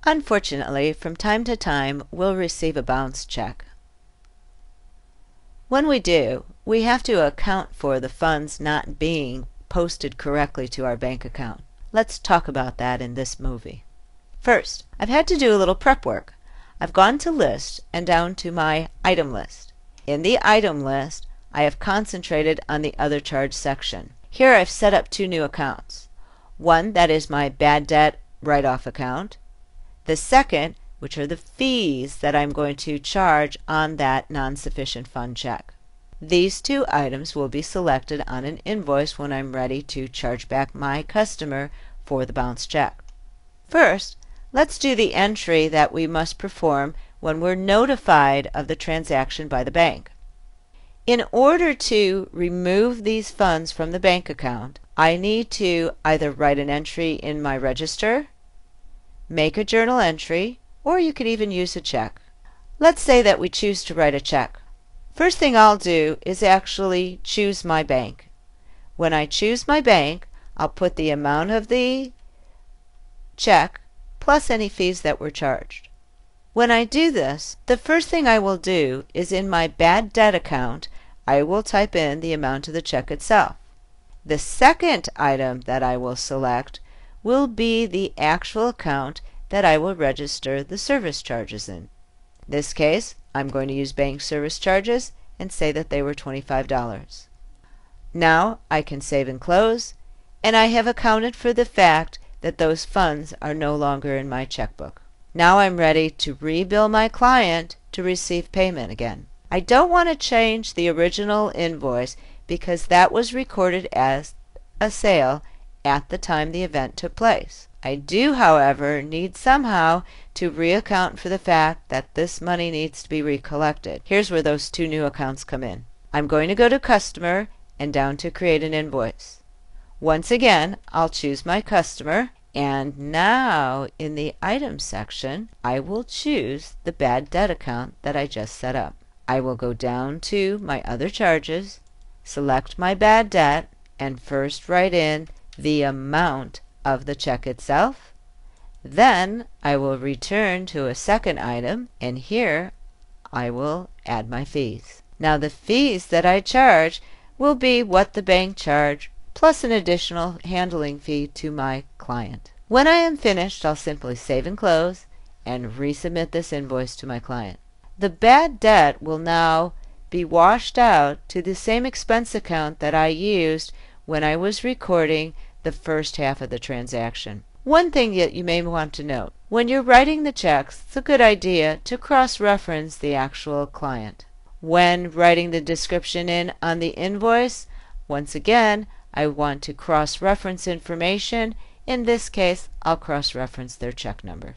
Unfortunately, from time to time, we'll receive a bounce check. When we do, we have to account for the funds not being posted correctly to our bank account. Let's talk about that in this movie. First, I've had to do a little prep work. I've gone to List and down to my Item List. In the Item List, I have concentrated on the Other Charge section. Here I've set up two new accounts. One that is my bad debt write-off account. The second, which are the fees that I'm going to charge on that non-sufficient fund check. These two items will be selected on an invoice when I'm ready to charge back my customer for the bounce check. First, let's do the entry that we must perform when we're notified of the transaction by the bank. In order to remove these funds from the bank account, I need to either write an entry in my register, make a journal entry, or you could even use a check. Let's say that we choose to write a check. First thing I'll do is actually choose my bank. When I choose my bank, I'll put the amount of the check plus any fees that were charged. When I do this, the first thing I will do is in my bad debt account, I will type in the amount of the check itself. The second item that I will select will be the actual account that I will register the service charges in. In this case, I'm going to use bank service charges and say that they were $25. Now I can save and close, and I have accounted for the fact that those funds are no longer in my checkbook. Now I'm ready to re-bill my client to receive payment again. I don't want to change the original invoice because that was recorded as a sale at the time the event took place. I do, however, need somehow to reaccount for the fact that this money needs to be recollected. Here's where those two new accounts come in. I'm going to go to Customer and down to Create an Invoice. Once again, I'll choose my customer, and now in the Items section, I will choose the bad debt account that I just set up. I will go down to my Other Charges, select my bad debt, and first write in the amount of the check itself. Then I will return to a second item, and here I will add my fees. Now the fees that I charge will be what the bank charged plus an additional handling fee to my client. When I am finished, I'll simply save and close and resubmit this invoice to my client. The bad debt will now be washed out to the same expense account that I used when I was recording the first half of the transaction. One thing that you may want to note, when you're writing the checks, it's a good idea to cross-reference the actual client. When writing the description in on the invoice, once again, I want to cross-reference information. In this case, I'll cross-reference their check number.